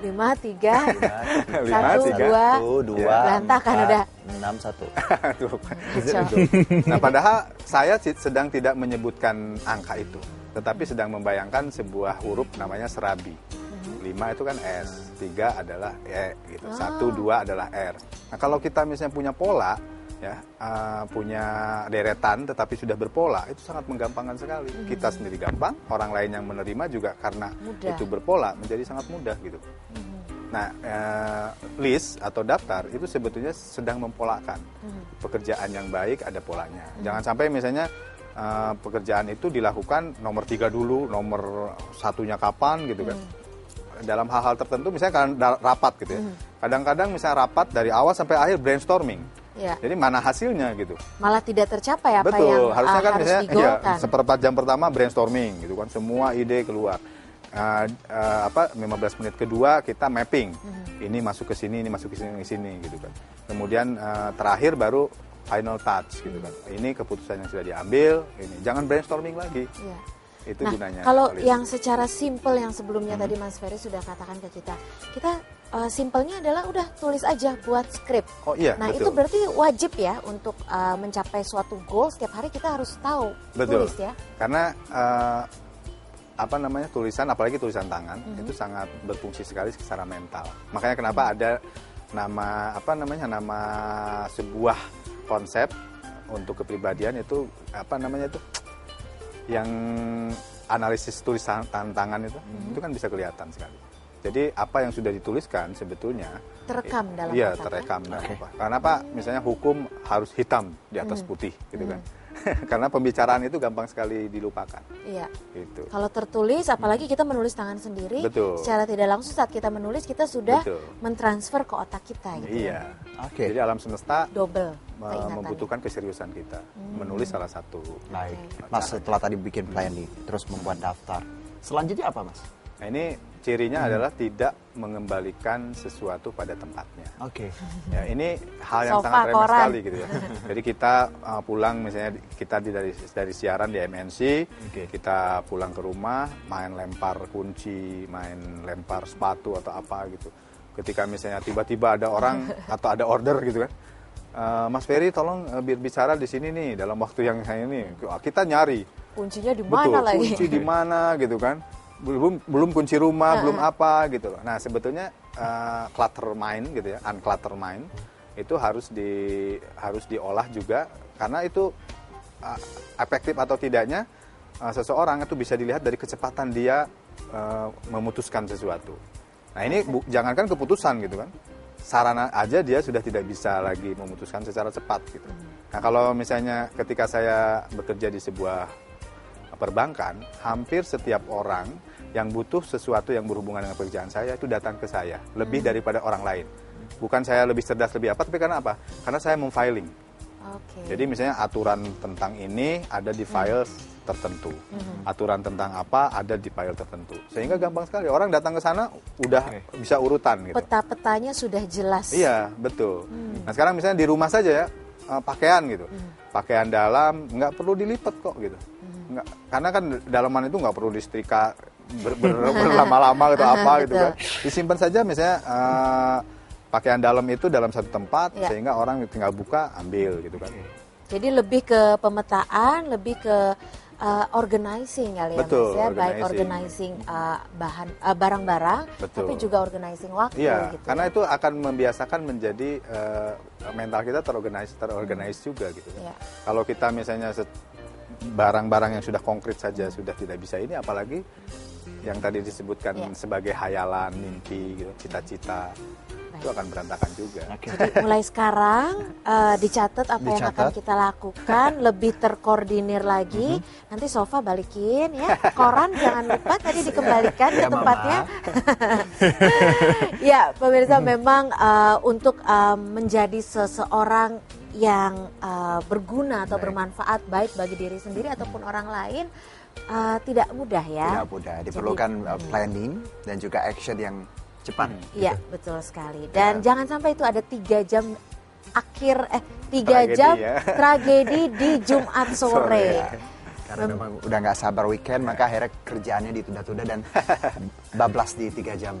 5, 3, 5, 1, 2, berantakan udah. 6, 1. Nah, padahal saya sedang tidak menyebutkan angka itu, tetapi sedang membayangkan sebuah huruf namanya serabi. 5 itu kan S, 3 adalah E, gitu. 1, 2 adalah R. Nah, kalau kita misalnya punya pola, ya, punya deretan tetapi sudah berpola, itu sangat menggampangkan sekali. Kita sendiri gampang, orang lain yang menerima juga karena mudah. itu berpola menjadi sangat mudah gitu. Nah, list atau daftar itu sebetulnya sedang mempolakan. Pekerjaan yang baik ada polanya. Jangan sampai misalnya pekerjaan itu dilakukan nomor 3 dulu, nomor 1-nya kapan gitu kan. Dalam hal-hal tertentu misalnya rapat gitu ya. Kadang-kadang misalnya rapat dari awal sampai akhir brainstorming. Ya. Jadi mana hasilnya gitu. Malah tidak tercapai apa Betul, yang harusnya kan harus misalnya digolkan. seperempat jam pertama brainstorming gitu kan, semua ide keluar. 15 menit kedua kita mapping. Ini masuk ke sini, ini masuk ke sini gitu kan. Kemudian terakhir baru final touch gitu kan. Ini keputusan yang sudah diambil, ini jangan brainstorming lagi. Ya. Itu Nah, gunanya. kalau yang secara simpel yang sebelumnya tadi Mas Ferry sudah katakan ke kita simpelnya adalah udah tulis aja buat skrip. Oh iya, Nah, betul. itu berarti wajib ya untuk mencapai suatu goal setiap hari kita harus tahu Betul. tulis ya. Karena tulisan, apalagi tulisan tangan itu sangat berfungsi sekali secara mental. Makanya kenapa ada nama sebuah konsep untuk kepribadian itu yang analisis tulisan tangan itu kan bisa kelihatan sekali. Jadi apa yang sudah dituliskan sebetulnya Terekam dalam iya, otak, terekam dalam otak. Karena apa? Misalnya hukum harus hitam di atas putih gitu kan. Karena pembicaraan itu gampang sekali dilupakan. Iya. Gitu. Kalau tertulis, apalagi kita menulis tangan sendiri, Betul. secara tidak langsung saat kita menulis kita sudah Betul. mentransfer ke otak kita gitu. Iya. Oke. Jadi alam semesta Double keingatannya. membutuhkan keseriusan kita. Menulis salah satu. Baik. Mas, setelah tadi bikin plan nih, terus membuat daftar. Selanjutnya apa, Mas? Nah, ini cirinya adalah tidak mengembalikan sesuatu pada tempatnya. Oke. Ya, ini hal yang Sofa, sangat remeh koran. sekali gitu ya. Jadi kita pulang misalnya kita dari siaran di MNC, kita pulang ke rumah, main lempar kunci, main lempar sepatu atau apa gitu. Ketika misalnya tiba-tiba ada orang atau ada order gitu kan. Mas Ferry tolong bicara di sini nih dalam waktu yang saya ini. Kita nyari. Kuncinya di mana lagi? Kunci di mana gitu kan. Belum kunci rumah, belum apa gitu loh. Nah, sebetulnya clutter mind gitu ya, unclutter mind itu harus diolah juga karena itu efektif atau tidaknya seseorang itu bisa dilihat dari kecepatan dia memutuskan sesuatu. Nah, ini jangankan keputusan gitu kan. Sarana aja dia sudah tidak bisa lagi memutuskan secara cepat gitu. Nah, kalau misalnya ketika saya bekerja di sebuah perbankan, hampir setiap orang yang butuh sesuatu yang berhubungan dengan pekerjaan saya itu datang ke saya lebih daripada orang lain. Bukan saya lebih cerdas lebih apa, tapi karena apa? Karena saya memfiling. Jadi misalnya aturan tentang ini ada di file tertentu, aturan tentang apa ada di file tertentu, sehingga gampang sekali orang datang ke sana udah bisa urutan gitu. Peta-petanya sudah jelas. Iya, betul. Nah, sekarang misalnya di rumah saja ya, pakaian gitu, pakaian dalam nggak perlu dilipat kok gitu. Nggak, karena kan dalaman itu nggak perlu disetrika berlama-lama gitu apa gitu kan. Disimpan saja misalnya pakaian dalam itu dalam satu tempat sehingga orang tinggal buka ambil gitu kan. Jadi lebih ke pemetaan, lebih ke organizing kali ya. Betul, Mas ya, baik organizing barang-barang, tapi juga organizing waktu gitu. Karena itu akan membiasakan menjadi mental kita terorganize juga gitu. Kalau kita misalnya barang-barang yang sudah konkret saja sudah tidak bisa ini, apalagi yang tadi disebutkan sebagai hayalan, mimpi, gitu, cita-cita, itu akan berantakan juga. Jadi mulai sekarang dicatat apa yang akan kita lakukan, lebih terkoordinir lagi. Nanti sofa balikin ya, koran jangan lupa tadi dikembalikan ke tempatnya. Ya, pemirsa, memang untuk menjadi seseorang yang berguna atau bermanfaat baik bagi diri sendiri ataupun orang lain tidak mudah ya. Tidak mudah, diperlukan planning dan juga action yang cepat. Iya, betul sekali. Dan jangan sampai itu ada 3 jam jam tragedi di Jumat sore. Karena memang udah nggak sabar weekend, maka akhirnya kerjaannya ditunda-tunda dan bablas di 3 jam.